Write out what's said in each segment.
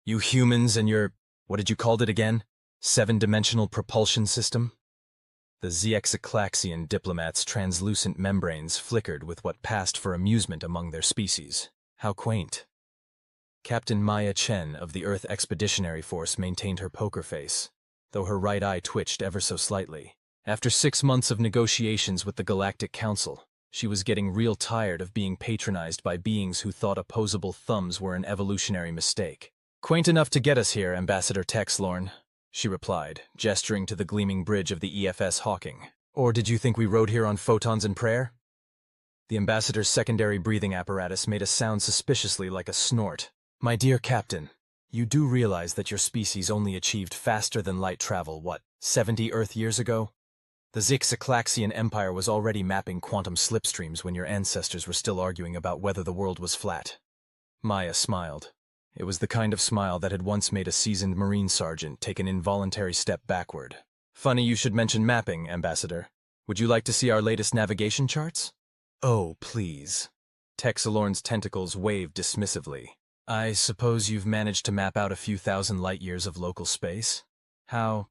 You humans and your, what did you call it again? Seven-dimensional propulsion system? The Zexaclaxian diplomats' translucent membranes flickered with what passed for amusement among their species. How quaint. Captain Maya Chen of the Earth Expeditionary Force maintained her poker face, though her right eye twitched ever so slightly. After 6 months of negotiations with the Galactic Council, she was getting real tired of being patronized by beings who thought opposable thumbs were an evolutionary mistake. "Quaint enough to get us here, Ambassador Texlorn," she replied, gesturing to the gleaming bridge of the EFS Hawking. "Or did you think we rode here on photons and prayer?" The ambassador's secondary breathing apparatus made a sound suspiciously like a snort. "My dear Captain, you do realize that your species only achieved faster-than-light travel, what, 70 Earth years ago? The Zexaclaxian Empire was already mapping quantum slipstreams when your ancestors were still arguing about whether the world was flat." Maya smiled. It was the kind of smile that had once made a seasoned Marine sergeant take an involuntary step backward. "Funny you should mention mapping, Ambassador. Would you like to see our latest navigation charts?" "Oh, please." Texalorn's tentacles waved dismissively. "I suppose you've managed to map out a few thousand light-years of local space? How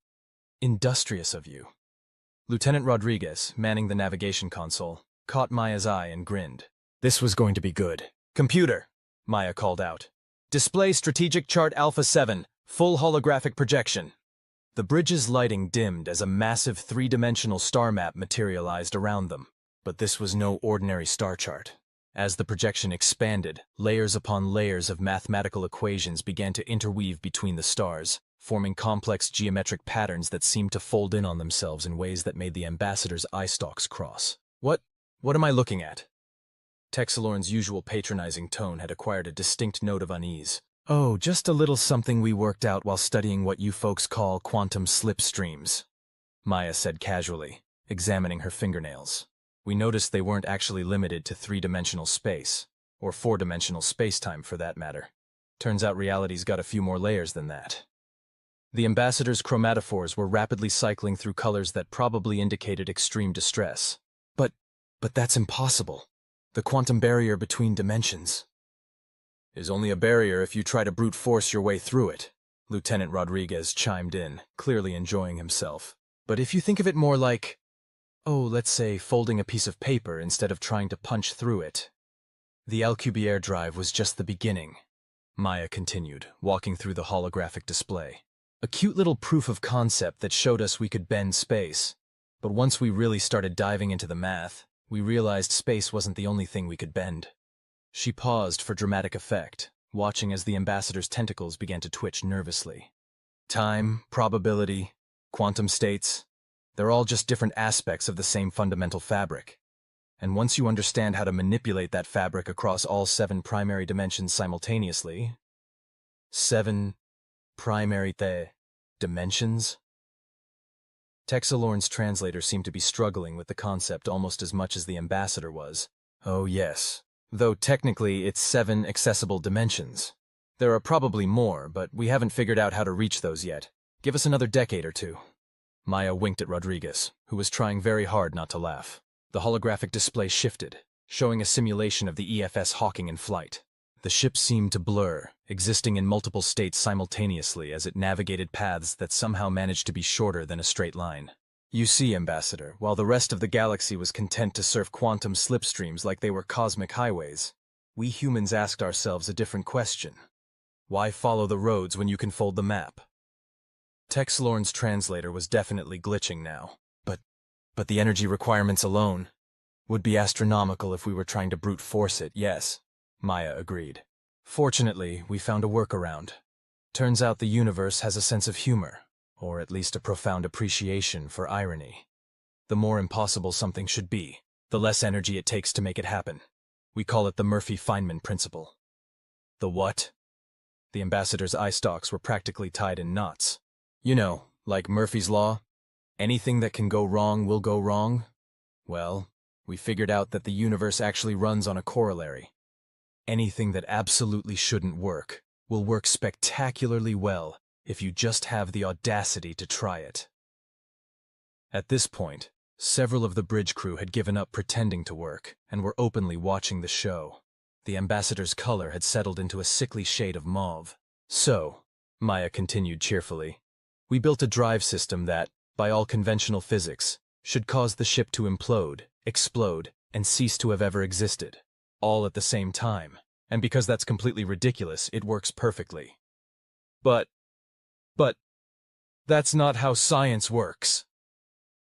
industrious of you." Lieutenant Rodriguez, manning the navigation console, caught Maya's eye and grinned. This was going to be good. "Computer," Maya called out. "Display Strategic Chart Alpha 7, full holographic projection." The bridge's lighting dimmed as a massive three-dimensional star map materialized around them. But this was no ordinary star chart. As the projection expanded, layers upon layers of mathematical equations began to interweave between the stars, forming complex geometric patterns that seemed to fold in on themselves in ways that made the ambassador's eyestalks cross. What am I looking at?" Texalorn's usual patronizing tone had acquired a distinct note of unease. "Oh, just a little something we worked out while studying what you folks call quantum slipstreams," Maya said casually, examining her fingernails. "We noticed they weren't actually limited to three-dimensional space, or four-dimensional space-time for that matter. Turns out reality's got a few more layers than that." The ambassador's chromatophores were rapidly cycling through colors that probably indicated extreme distress. But that's impossible. The quantum barrier between dimensions is only a barrier if you try to brute force your way through it, Lieutenant Rodriguez chimed in, clearly enjoying himself. "But if you think of it more like, let's say folding a piece of paper instead of trying to punch through it." "The Alcubierre drive was just the beginning," Maya continued, walking through the holographic display. "A cute little proof of concept that showed us we could bend space. But once we really started diving into the math, we realized space wasn't the only thing we could bend." She paused for dramatic effect, watching as the ambassador's tentacles began to twitch nervously. "Time, probability, quantum states, they're all just different aspects of the same fundamental fabric. And once you understand how to manipulate that fabric across all 7 primary dimensions simultaneously..." 7 primary dimensions? Texalorn's translator seemed to be struggling with the concept almost as much as the ambassador was. "Oh yes. Though technically it's 7 accessible dimensions. There are probably more, but we haven't figured out how to reach those yet. Give us another decade or two." Maya winked at Rodriguez, who was trying very hard not to laugh. The holographic display shifted, showing a simulation of the EFS Hawking in flight. The ship seemed to blur, existing in multiple states simultaneously as it navigated paths that somehow managed to be shorter than a straight line. "You see, Ambassador, while the rest of the galaxy was content to surf quantum slipstreams like they were cosmic highways, we humans asked ourselves a different question. Why follow the roads when you can fold the map?" Texlorn's translator was definitely glitching now. But the energy requirements alone would be astronomical if we were trying to brute force it, yes," Maya agreed. "Fortunately, we found a workaround. Turns out the universe has a sense of humor, or at least a profound appreciation for irony. The more impossible something should be, the less energy it takes to make it happen. We call it the Murphy-Feynman principle." "The what?" The ambassador's eyestalks were practically tied in knots. "You know, like Murphy's Law. Anything that can go wrong will go wrong. Well, we figured out that the universe actually runs on a corollary. Anything that absolutely shouldn't work will work spectacularly well if you just have the audacity to try it." At this point, several of the bridge crew had given up pretending to work and were openly watching the show. The ambassador's color had settled into a sickly shade of mauve. "So, Maya continued cheerfully. We built a drive system that, by all conventional physics, should cause the ship to implode, explode, and cease to have ever existed, all at the same time. And because that's completely ridiculous, it works perfectly. But, that's not how science works.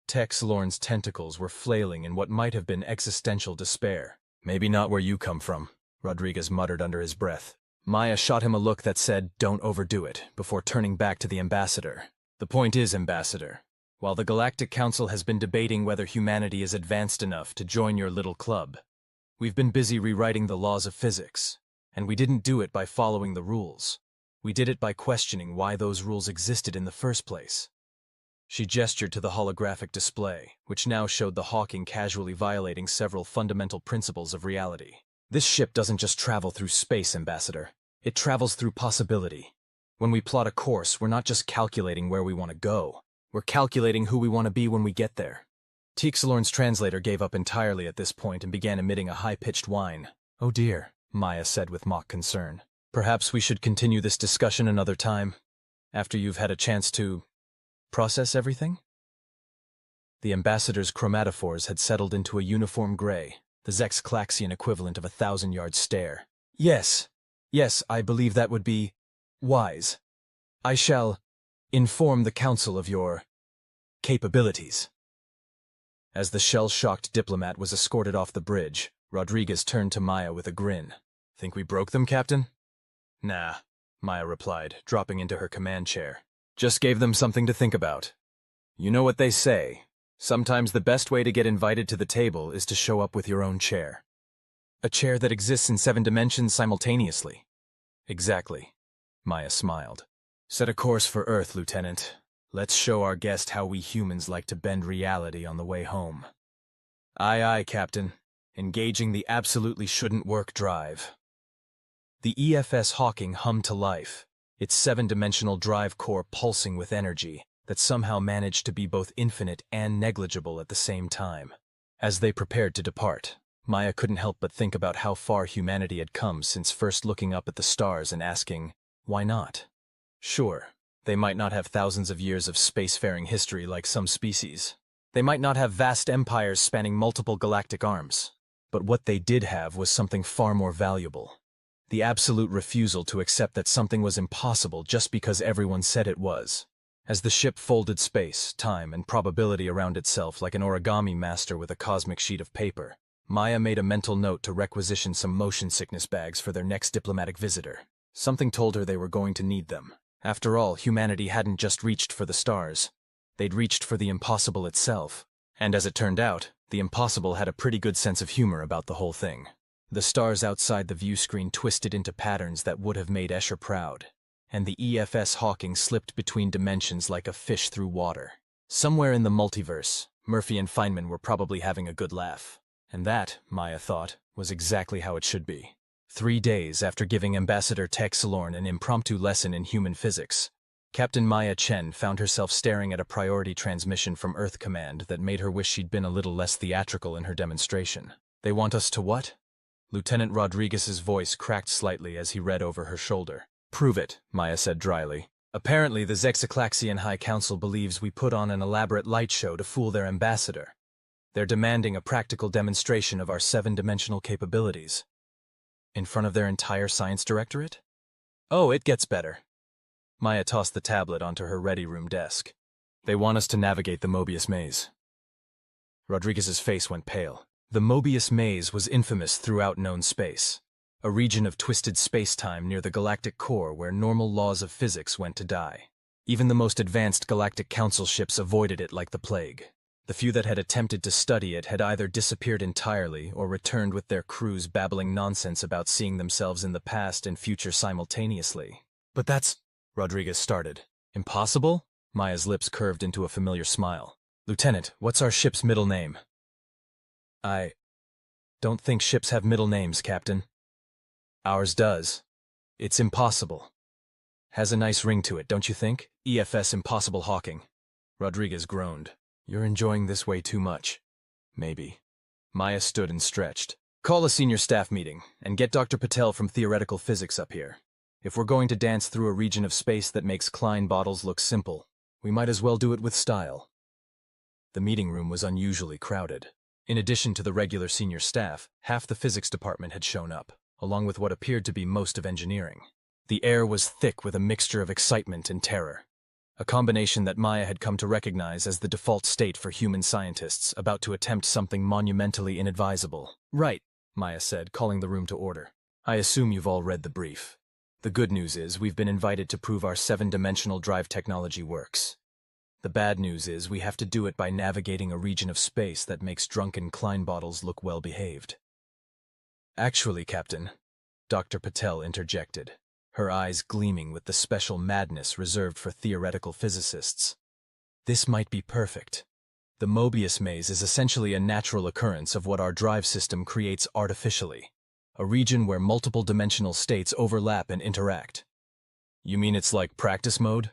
Tex Lorne's tentacles were flailing in what might have been existential despair. Maybe not where you come from, Rodriguez muttered under his breath. Maya shot him a look that said, "Don't overdo it," before turning back to the ambassador. The point is, Ambassador, while the Galactic Council has been debating whether humanity is advanced enough to join your little club, we've been busy rewriting the laws of physics, and we didn't do it by following the rules. We did it by questioning why those rules existed in the first place. She gestured to the holographic display, which now showed the Hawking casually violating several fundamental principles of reality. This ship doesn't just travel through space, Ambassador. It travels through possibility. When we plot a course, we're not just calculating where we want to go. We're calculating who we want to be when we get there. Teixeilorn's translator gave up entirely at this point and began emitting a high-pitched whine. "Oh dear," Maya said with mock concern. "Perhaps we should continue this discussion another time, after you've had a chance to process everything?" The ambassador's chromatophores had settled into a uniform gray, the Zexclaxian equivalent of a 1,000-yard stare. Yes, I believe that would be wise. I shall inform the Council of your capabilities. As the shell-shocked diplomat was escorted off the bridge, Rodriguez turned to Maya with a grin. "Think we broke them, Captain?" "Nah," Maya replied, dropping into her command chair. "Just gave them something to think about. You know what they say. Sometimes the best way to get invited to the table is to show up with your own chair. A chair that exists in 7 dimensions simultaneously." "Exactly," Maya smiled. "Set a course for Earth, Lieutenant. Let's show our guest how we humans like to bend reality on the way home." "Aye, aye, Captain. Engaging the absolutely shouldn't work drive." The EFS Hawking hummed to life, its 7-dimensional drive core pulsing with energy that somehow managed to be both infinite and negligible at the same time. As they prepared to depart, Maya couldn't help but think about how far humanity had come since first looking up at the stars and asking, why not? Sure, they might not have thousands of years of spacefaring history like some species. They might not have vast empires spanning multiple galactic arms. But what they did have was something far more valuable. The absolute refusal to accept that something was impossible just because everyone said it was. As the ship folded space, time, and probability around itself like an origami master with a cosmic sheet of paper, Maya made a mental note to requisition some motion sickness bags for their next diplomatic visitor. Something told her they were going to need them. After all, humanity hadn't just reached for the stars. They'd reached for the impossible itself. And as it turned out, the impossible had a pretty good sense of humor about the whole thing. The stars outside the view screen twisted into patterns that would have made Escher proud, and the EFS Hawking slipped between dimensions like a fish through water. Somewhere in the multiverse, Murphy and Feynman were probably having a good laugh. And that, Maya thought, was exactly how it should be. 3 days after giving Ambassador Teixeilorn an impromptu lesson in human physics, Captain Maya Chen found herself staring at a priority transmission from Earth Command that made her wish she'd been a little less theatrical in her demonstration. "They want us to what?" Lieutenant Rodriguez's voice cracked slightly as he read over her shoulder. "Prove it," Maya said dryly. "Apparently the Zexclaxian High Council believes we put on an elaborate light show to fool their ambassador. They're demanding a practical demonstration of our 7-dimensional capabilities. In front of their entire science directorate? Oh, it gets better." Maya tossed the tablet onto her ready room desk. "They want us to navigate the Mobius maze." Rodriguez's face went pale. The Mobius maze was infamous throughout known space, a region of twisted space-time near the galactic core where normal laws of physics went to die. Even the most advanced Galactic Council ships avoided it like the plague. The few that had attempted to study it had either disappeared entirely or returned with their crews babbling nonsense about seeing themselves in the past and future simultaneously. "But that's—" Rodriguez started. "Impossible?" Maya's lips curved into a familiar smile. "Lieutenant, what's our ship's middle name?" "I don't think ships have middle names, Captain." "Ours does. It's impossible. Has a nice ring to it, don't you think? EFS Impossible Hawking." Rodriguez groaned. "You're enjoying this way too much." "Maybe." Maya stood and stretched. "Call a senior staff meeting, and get Dr. Patel from Theoretical Physics up here. If we're going to dance through a region of space that makes Klein bottles look simple, we might as well do it with style. The meeting room was unusually crowded. In addition to the regular senior staff, half the physics department had shown up, along with what appeared to be most of engineering. The air was thick with a mixture of excitement and terror, a combination that Maya had come to recognize as the default state for human scientists about to attempt something monumentally inadvisable. "Right," Maya said, calling the room to order. "I assume you've all read the brief. The good news is we've been invited to prove our 7-dimensional drive technology works. The bad news is we have to do it by navigating a region of space that makes drunken Klein bottles look well-behaved." "Actually, Captain," Dr. Patel interjected, her eyes gleaming with the special madness reserved for theoretical physicists. "This might be perfect. The Mobius maze is essentially a natural occurrence of what our drive system creates artificially, a region where multiple dimensional states overlap and interact." "You mean it's like practice mode?"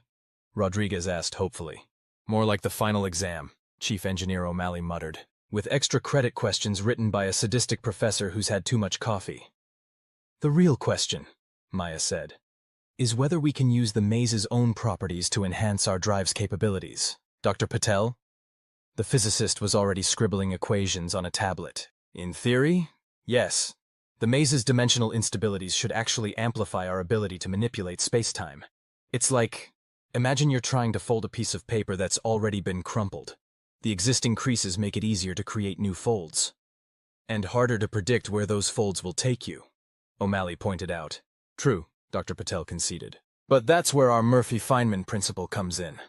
Rodriguez asked hopefully. "More like the final exam," Chief Engineer O'Malley muttered, "with extra credit questions written by a sadistic professor who's had too much coffee." "The real question," Maya said, "is whether we can use the maze's own properties to enhance our drive's capabilities." "Dr. Patel?" The physicist was already scribbling equations on a tablet. "In theory, yes. The maze's dimensional instabilities should actually amplify our ability to manipulate space-time. It's like, imagine you're trying to fold a piece of paper that's already been crumpled. The existing creases make it easier to create new folds. And harder to predict where those folds will take you," O'Malley pointed out. "True," Dr. Patel conceded. "But that's where our Murphy-Feynman principle comes in.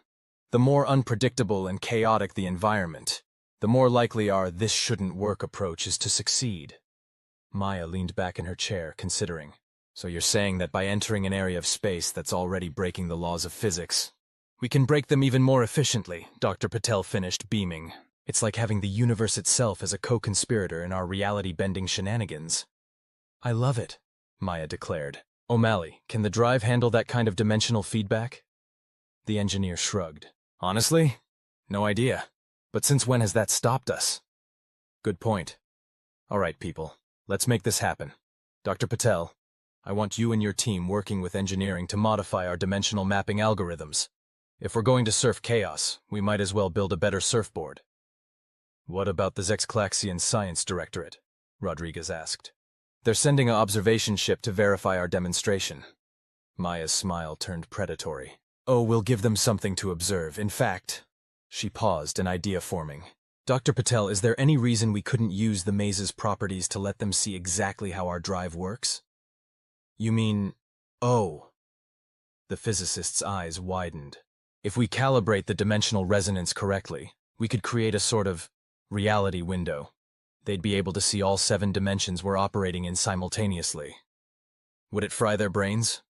The more unpredictable and chaotic the environment, the more likely our this shouldn't work approach is to succeed." Maya leaned back in her chair, considering. "So you're saying that by entering an area of space that's already breaking the laws of physics, we can break them even more efficiently," Dr. Patel finished, beaming. "It's like having the universe itself as a co-conspirator in our reality-bending shenanigans." "I love it," Maya declared. "O'Malley, can the drive handle that kind of dimensional feedback?" The engineer shrugged. "Honestly, no idea. But since when has that stopped us?" "Good point. All right, people, let's make this happen. Dr. Patel, I want you and your team working with engineering to modify our dimensional mapping algorithms. If we're going to surf chaos, we might as well build a better surfboard." "What about the Zexclaxian Science Directorate?" Rodriguez asked. "They're sending an observation ship to verify our demonstration." Maya's smile turned predatory. "Oh, we'll give them something to observe. In fact..." She paused, an idea forming. "Dr. Patel, is there any reason we couldn't use the maze's properties to let them see exactly how our drive works?" "You mean... oh." The physicist's eyes widened. "If we calibrate the dimensional resonance correctly, we could create a sort of reality window. They'd be able to see all 7 dimensions we're operating in simultaneously." "Would it fry their brains?"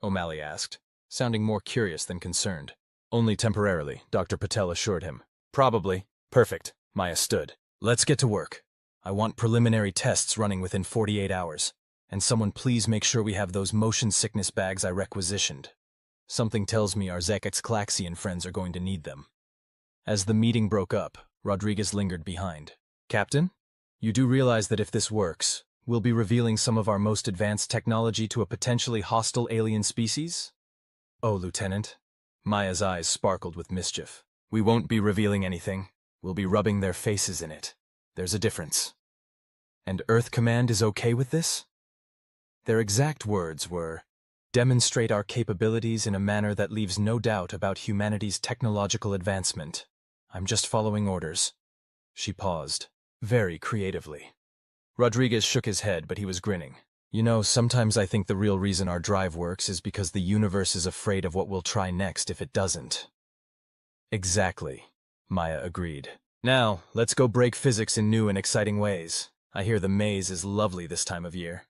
O'Malley asked, sounding more curious than concerned. "Only temporarily," Dr. Patel assured him. "Probably." "Perfect." Maya stood. "Let's get to work. I want preliminary tests running within 48 hours. And someone please make sure we have those motion sickness bags I requisitioned. Something tells me our Zexclaxian friends are going to need them." As the meeting broke up, Rodriguez lingered behind. "Captain, you do realize that if this works, we'll be revealing some of our most advanced technology to a potentially hostile alien species?" "Oh, Lieutenant." Maya's eyes sparkled with mischief. "We won't be revealing anything. We'll be rubbing their faces in it. There's a difference." "And Earth Command is okay with this?" Their exact words were, "Demonstrate our capabilities in a manner that leaves no doubt about humanity's technological advancement. I'm just following orders." She paused, very creatively. Rodriguez shook his head, but he was grinning. "You know, sometimes I think the real reason our drive works is because the universe is afraid of what we'll try next if it doesn't." "Exactly," Maya agreed. "Now, let's go break physics in new and exciting ways. I hear the maze is lovely this time of year."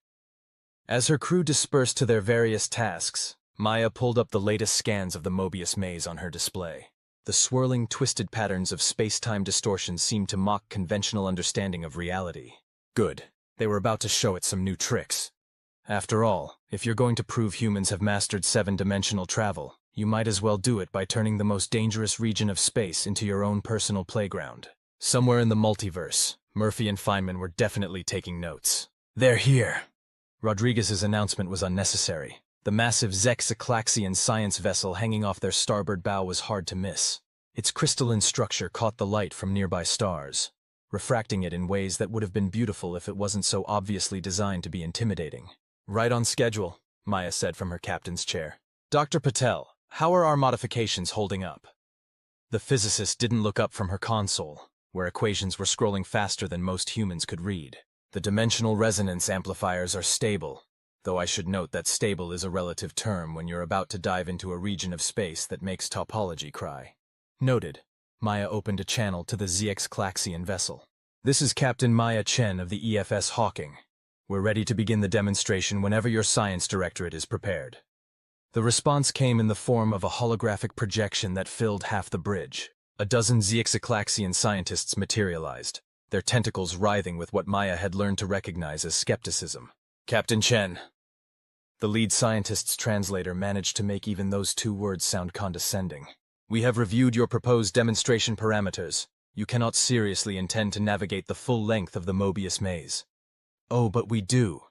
As her crew dispersed to their various tasks, Maya pulled up the latest scans of the Mobius maze on her display. The swirling, twisted patterns of space-time distortion seemed to mock conventional understanding of reality. Good. They were about to show it some new tricks. After all, if you're going to prove humans have mastered 7-dimensional travel, you might as well do it by turning the most dangerous region of space into your own personal playground. Somewhere in the multiverse, Murphy and Feynman were definitely taking notes. "They're here." Rodriguez's announcement was unnecessary. The massive Zexaclaxian science vessel hanging off their starboard bow was hard to miss. Its crystalline structure caught the light from nearby stars, refracting it in ways that would have been beautiful if it wasn't so obviously designed to be intimidating. Right on schedule, Maya said from her captain's chair. Dr. Patel, how are our modifications holding up? The physicist didn't look up from her console, where equations were scrolling faster than most humans could read. The dimensional resonance amplifiers are stable, though I should note that stable is a relative term when you're about to dive into a region of space that makes topology cry. Noted. Maya opened a channel to the Zexaclaxian vessel. This is Captain Maya Chen of the EFS Hawking. We're ready to begin the demonstration whenever your science directorate is prepared. The response came in the form of a holographic projection that filled half the bridge. A dozen Zexaclaxian scientists materialized, their tentacles writhing with what Maya had learned to recognize as skepticism. Captain Chen. The lead scientist's translator managed to make even those two words sound condescending. We have reviewed your proposed demonstration parameters. You cannot seriously intend to navigate the full length of the Mobius maze. Oh, but we do.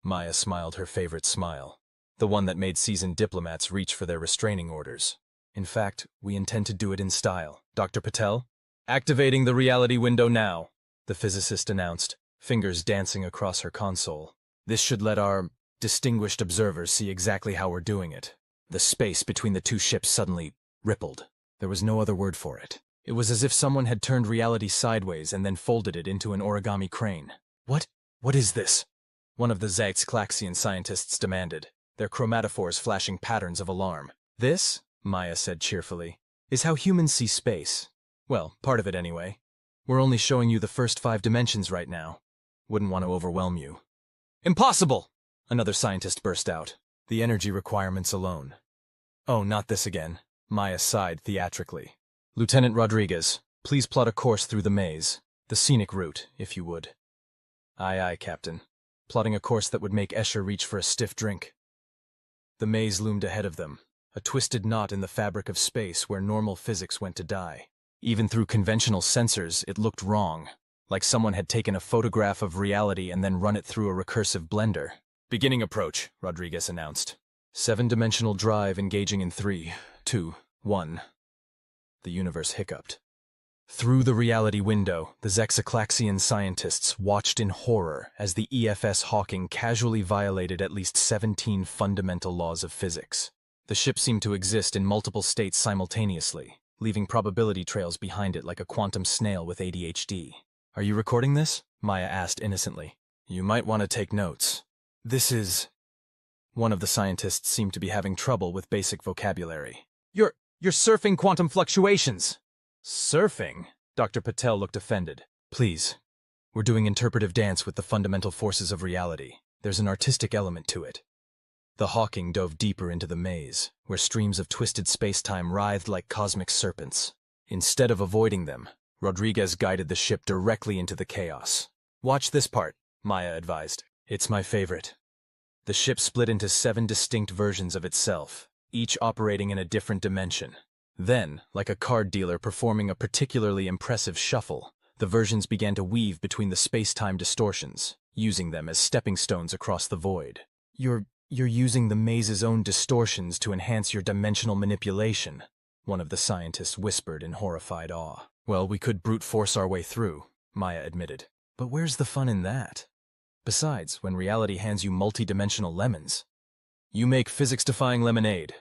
Maya smiled her favorite smile, the one that made seasoned diplomats reach for their restraining orders. In fact, we intend to do it in style. Dr. Patel? Activating the reality window now, the physicist announced, fingers dancing across her console. This should let our distinguished observers see exactly how we're doing it. The space between the two ships suddenly rippled. There was no other word for it. It was as if someone had turned reality sideways and then folded it into an origami crane. What is this? One of the Zexaclaxian scientists demanded, their chromatophores flashing patterns of alarm. This, Maya said cheerfully, is how humans see space. Well, part of it anyway. We're only showing you the first 5 dimensions right now. Wouldn't want to overwhelm you. Impossible! Another scientist burst out. The energy requirements alone. Oh, not this again. Maya sighed theatrically. Lieutenant Rodriguez, please plot a course through the maze. The scenic route, if you would. Aye, aye, Captain. Plotting a course that would make Escher reach for a stiff drink. The maze loomed ahead of them, a twisted knot in the fabric of space where normal physics went to die. Even through conventional sensors, it looked wrong, like someone had taken a photograph of reality and then run it through a recursive blender. Beginning approach, Rodriguez announced. 7-dimensional drive engaging in 3, 2, 1. The universe hiccuped. Through the reality window, the Zexaclaxian scientists watched in horror as the EFS Hawking casually violated at least 17 fundamental laws of physics. The ship seemed to exist in multiple states simultaneously, leaving probability trails behind it like a quantum snail with ADHD. Are you recording this? Maya asked innocently. You might want to take notes. This is... One of the scientists seemed to be having trouble with basic vocabulary. You're surfing quantum fluctuations! Surfing? Dr. Patel looked offended. Please. We're doing interpretive dance with the fundamental forces of reality. There's an artistic element to it. The Hawking dove deeper into the maze, where streams of twisted space-time writhed like cosmic serpents. Instead of avoiding them, Rodriguez guided the ship directly into the chaos. Watch this part, Maya advised. It's my favorite. The ship split into 7 distinct versions of itself, each operating in a different dimension. Then, like a card dealer performing a particularly impressive shuffle, the versions began to weave between the space-time distortions, using them as stepping stones across the void. You're using the maze's own distortions to enhance your dimensional manipulation, one of the scientists whispered in horrified awe. Well, we could brute force our way through, Maya admitted. But where's the fun in that? Besides, when reality hands you multi-dimensional lemons, you make physics-defying lemonade,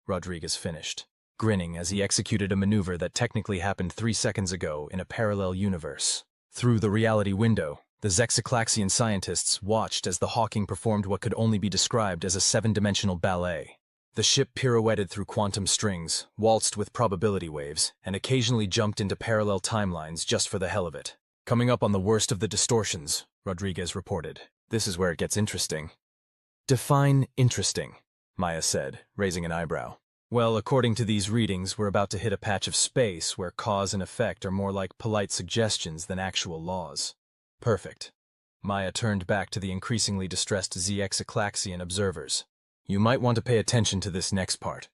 Rodriguez finished, grinning as he executed a maneuver that technically happened 3 seconds ago in a parallel universe. Through the reality window, the Zexaclaxian scientists watched as the Hawking performed what could only be described as a 7-dimensional ballet. The ship pirouetted through quantum strings, waltzed with probability waves, and occasionally jumped into parallel timelines just for the hell of it. Coming up on the worst of the distortions, Rodriguez reported. This is where it gets interesting. Define interesting, Maya said, raising an eyebrow. Well, according to these readings, we're about to hit a patch of space where cause and effect are more like polite suggestions than actual laws. Perfect. Maya turned back to the increasingly distressed Zexaclaxian observers. You might want to pay attention to this next part.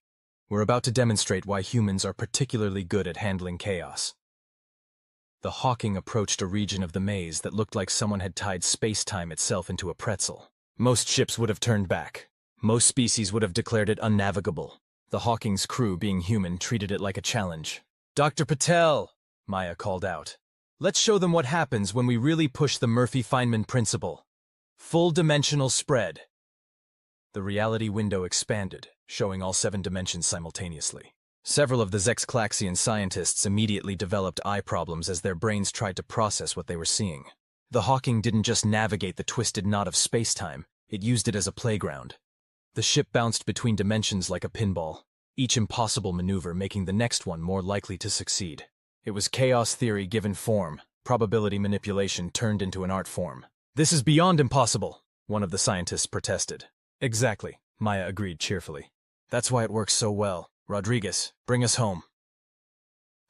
We're about to demonstrate why humans are particularly good at handling chaos. The Hawking approached a region of the maze that looked like someone had tied space-time itself into a pretzel. Most ships would have turned back, Most species would have declared it unnavigable. The Hawking's crew, being human, treated it like a challenge. "Dr. Patel," Maya called out. "Let's show them what happens when we really push the Murphy-Feynman principle. Full-dimensional spread." The reality window expanded, showing all 7 dimensions simultaneously. Several of the Zexclaxian scientists immediately developed eye problems as their brains tried to process what they were seeing. The Hawking didn't just navigate the twisted knot of space-time, it used it as a playground. The ship bounced between dimensions like a pinball, each impossible maneuver making the next one more likely to succeed. It was chaos theory given form, probability manipulation turned into an art form. "This is beyond impossible," one of the scientists protested. "Exactly," Maya agreed cheerfully. "That's why it works so well. Rodriguez, bring us home."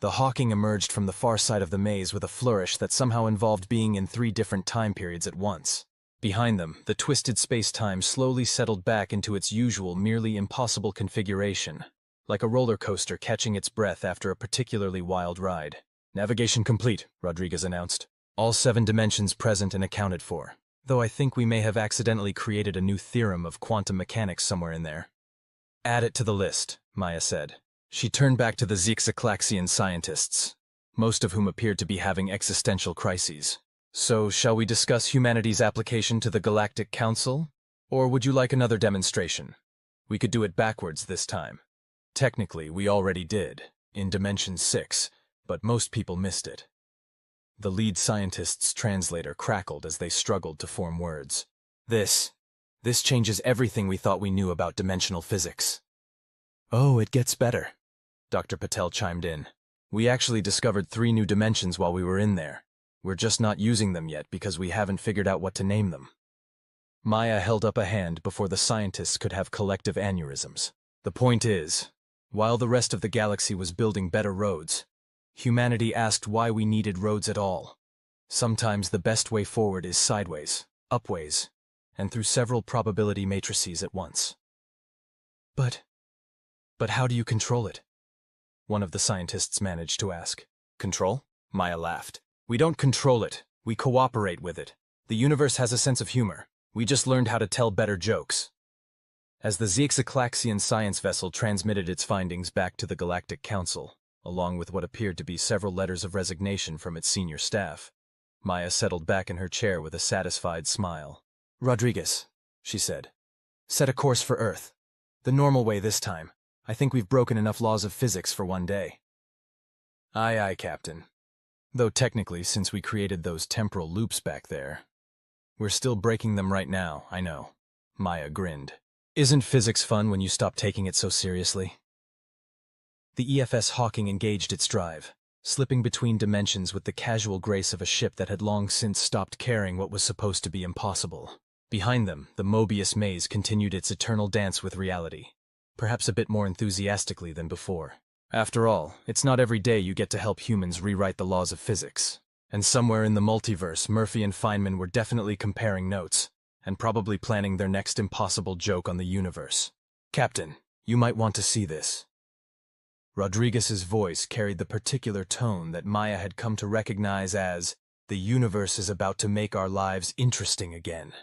The Hawking emerged from the far side of the maze with a flourish that somehow involved being in 3 different time periods at once. Behind them, the twisted space-time slowly settled back into its usual, merely impossible configuration, like a roller coaster catching its breath after a particularly wild ride. "Navigation complete," Rodriguez announced. "All 7 dimensions present and accounted for, though I think we may have accidentally created a new theorem of quantum mechanics somewhere in there." "Add it to the list," Maya said. She turned back to the Zexclaxian scientists, most of whom appeared to be having existential crises. "So, shall we discuss humanity's application to the Galactic Council? Or would you like another demonstration? We could do it backwards this time. Technically, we already did, in Dimension 6, but most people missed it." The lead scientist's translator crackled as they struggled to form words. This changes everything we thought we knew about dimensional physics." "Oh, it gets better," Dr. Patel chimed in. "We actually discovered 3 new dimensions while we were in there. We're just not using them yet because we haven't figured out what to name them." Maya held up a hand before the scientists could have collective aneurysms. "The point is, while the rest of the galaxy was building better roads, humanity asked why we needed roads at all. Sometimes the best way forward is sideways, upways, and through several probability matrices at once." But how do you control it?" one of the scientists managed to ask. "Control?" Maya laughed. "We don't control it, we cooperate with it. The universe has a sense of humor. We just learned how to tell better jokes." As the Zexclaxian science vessel transmitted its findings back to the Galactic Council, along with what appeared to be several letters of resignation from its senior staff, Maya settled back in her chair with a satisfied smile. "Rodriguez," she said, "set a course for Earth. The normal way this time. I think we've broken enough laws of physics for one day." "Aye, aye, Captain. Though technically, since we created those temporal loops back there, we're still breaking them right now, I know." Maya grinned. "Isn't physics fun when you stop taking it so seriously?" The EFS Hawking engaged its drive, slipping between dimensions with the casual grace of a ship that had long since stopped caring what was supposed to be impossible. Behind them, the Mobius maze continued its eternal dance with reality, perhaps a bit more enthusiastically than before. After all, it's not every day you get to help humans rewrite the laws of physics. And somewhere in the multiverse, Murphy and Feynman were definitely comparing notes, and probably planning their next impossible joke on the universe. "Captain, you might want to see this." Rodriguez's voice carried the particular tone that Maya had come to recognize as, "The universe is about to make our lives interesting again."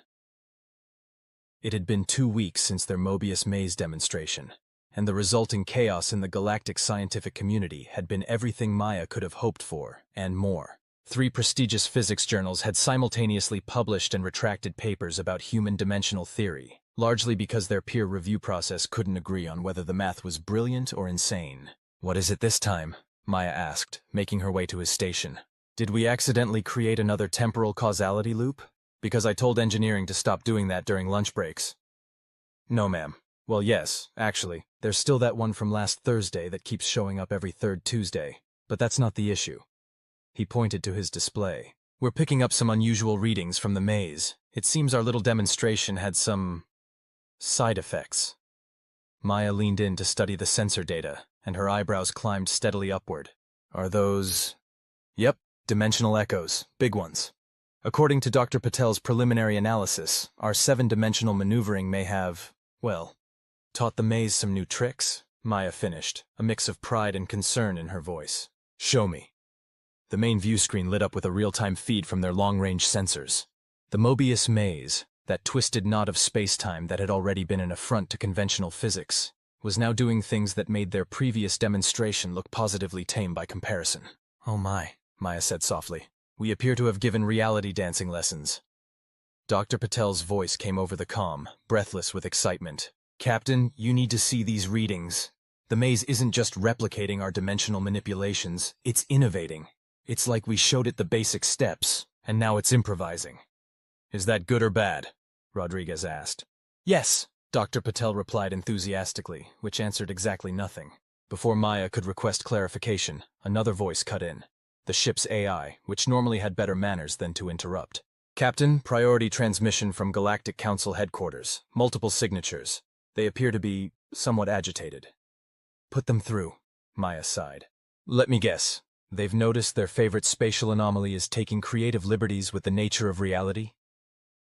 It had been 2 weeks since their Mobius maze demonstration, and the resulting chaos in the galactic scientific community had been everything Maya could have hoped for, and more. 3 prestigious physics journals had simultaneously published and retracted papers about human dimensional theory, largely because their peer review process couldn't agree on whether the math was brilliant or insane. "What is it this time?" Maya asked, making her way to his station. "Did we accidentally create another temporal causality loop? Because I told engineering to stop doing that during lunch breaks." "No, ma'am. Well, yes, actually. There's still that one from last Thursday that keeps showing up every 3rd Tuesday. But that's not the issue." He pointed to his display. "We're picking up some unusual readings from the maze. It seems our little demonstration had some side effects." Maya leaned in to study the sensor data, and her eyebrows climbed steadily upward. "Are those—" "Yep, dimensional echoes, big ones. According to Dr. Patel's preliminary analysis, our 7-dimensional maneuvering may have, well, taught the maze some new tricks," Maya finished, a mix of pride and concern in her voice. "Show me." The main view screen lit up with a real-time feed from their long-range sensors. The Mobius maze, That twisted knot of space-time that had already been an affront to conventional physics was now doing things that made their previous demonstration look positively tame by comparison. "Oh my," Maya said softly. "We appear to have given reality dancing lessons." Dr. Patel's voice came over the comm, breathless with excitement. "Captain, you need to see these readings. The maze isn't just replicating our dimensional manipulations, it's innovating. It's like we showed it the basic steps, and now it's improvising." "Is that good or bad?" Rodriguez asked. "Yes," Dr. Patel replied enthusiastically, which answered exactly nothing. Before Maya could request clarification, another voice cut in. The ship's AI, which normally had better manners than to interrupt. "Captain, priority transmission from Galactic Council headquarters. Multiple signatures. They appear to be somewhat agitated." "Put them through," Maya sighed. "Let me guess. They've noticed their favorite spatial anomaly is taking creative liberties with the nature of reality?"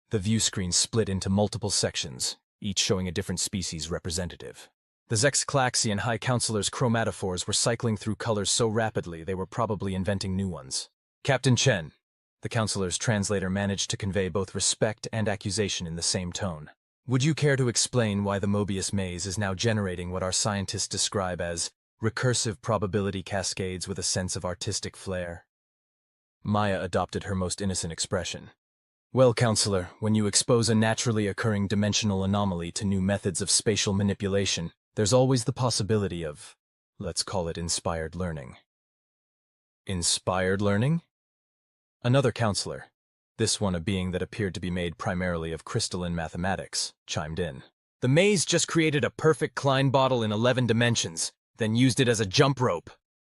The view screen split into multiple sections, each showing a different species representative. The Zexclaxian High Councilor's chromatophores were cycling through colors so rapidly they were probably inventing new ones. "Captain Chen," the Councilor's translator managed to convey both respect and accusation in the same tone. "Would you care to explain why the Mobius maze is now generating what our scientists describe as recursive probability cascades with a sense of artistic flair?" Maya adopted her most innocent expression. "Well, Counselor, when you expose a naturally occurring dimensional anomaly to new methods of spatial manipulation, there's always the possibility of, let's call it inspired learning." "Inspired learning?" Another counselor, this one a being that appeared to be made primarily of crystalline mathematics, chimed in. "The maze just created a perfect Klein bottle in 11 dimensions, then used it as a jump rope."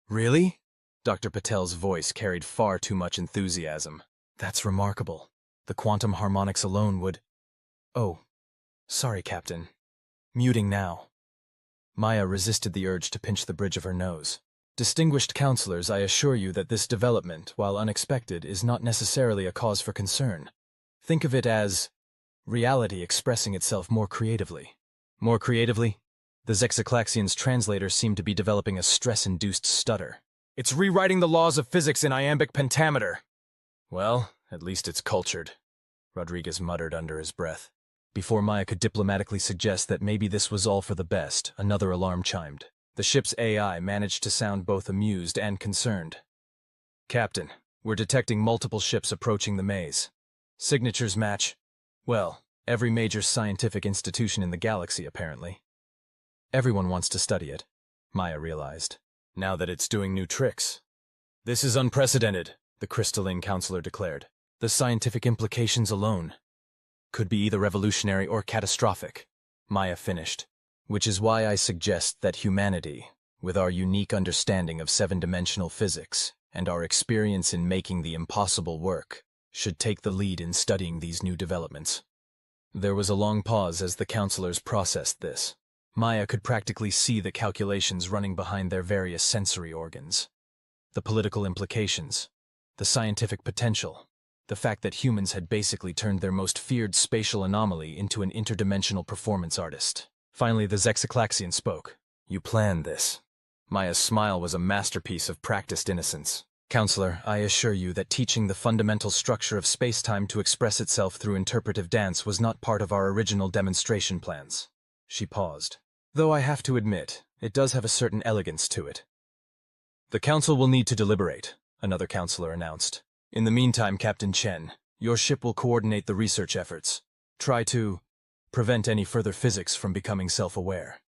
"Really?" Dr. Patel's voice carried far too much enthusiasm. "That's remarkable. The quantum harmonics alone would—" "Oh, sorry, Captain. Muting now." Maya resisted the urge to pinch the bridge of her nose. "Distinguished counselors, I assure you that this development, while unexpected, is not necessarily a cause for concern. Think of it as reality expressing itself more creatively." "More creatively?" The Zexiclaxian's translator seemed to be developing a stress-induced stutter. "It's rewriting the laws of physics in iambic pentameter." "Well, at least it's cultured," Rodriguez muttered under his breath. Before Maya could diplomatically suggest that maybe this was all for the best, another alarm chimed. The ship's AI managed to sound both amused and concerned. "Captain, we're detecting multiple ships approaching the maze. Signatures match, well, every major scientific institution in the galaxy, apparently. Everyone wants to study it," Maya realized, "now that it's doing new tricks." "This is unprecedented," the crystalline counselor declared. "The scientific implications alone could be either revolutionary or catastrophic," Maya finished. "Which is why I suggest that humanity, with our unique understanding of seven-dimensional physics and our experience in making the impossible work, should take the lead in studying these new developments." There was a long pause as the counselors processed this. Maya could practically see the calculations running behind their various sensory organs. The political implications, the scientific potential, the fact that humans had basically turned their most feared spatial anomaly into an interdimensional performance artist. Finally, the Zexiclaxian spoke. "You planned this." Maya's smile was a masterpiece of practiced innocence. "Counselor, I assure you that teaching the fundamental structure of space-time to express itself through interpretive dance was not part of our original demonstration plans." She paused. "Though I have to admit, it does have a certain elegance to it." "The council will need to deliberate," another counselor announced. "In the meantime, Captain Chen, your ship will coordinate the research efforts. Try to prevent any further physics from becoming self-aware."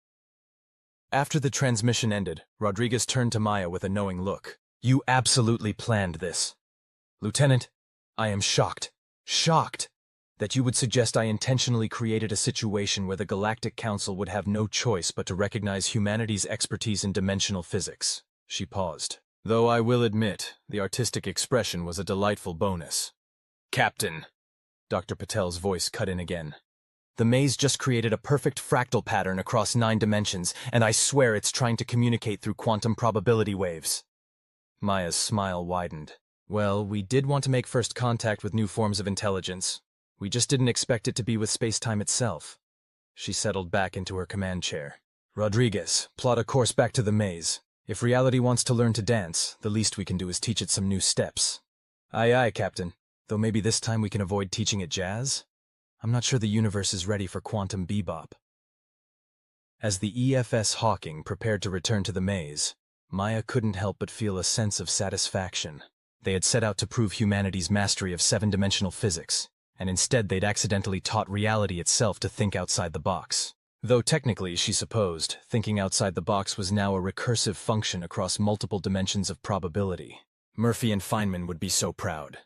After the transmission ended, Rodriguez turned to Maya with a knowing look. "You absolutely planned this. Lieutenant, I am shocked that you would suggest I intentionally created a situation where the Galactic Council would have no choice but to recognize humanity's expertise in dimensional physics." She paused. "Though I will admit, the artistic expression was a delightful bonus." "Captain," Dr. Patel's voice cut in again. "The maze just created a perfect fractal pattern across 9 dimensions, and I swear it's trying to communicate through quantum probability waves." Maya's smile widened. "Well, we did want to make first contact with new forms of intelligence. We just didn't expect it to be with space-time itself." She settled back into her command chair. "Rodriguez, plot a course back to the maze. If reality wants to learn to dance, the least we can do is teach it some new steps." "Aye, aye, Captain. Though maybe this time we can avoid teaching it jazz?" I'm not sure the universe is ready for quantum bebop. As the EFS Hawking prepared to return to the maze, Maya couldn't help but feel a sense of satisfaction. They had set out to prove humanity's mastery of seven-dimensional physics, and instead they'd accidentally taught reality itself to think outside the box. Though technically, she supposed, thinking outside the box was now a recursive function across multiple dimensions of probability. Murphy and Feynman would be so proud.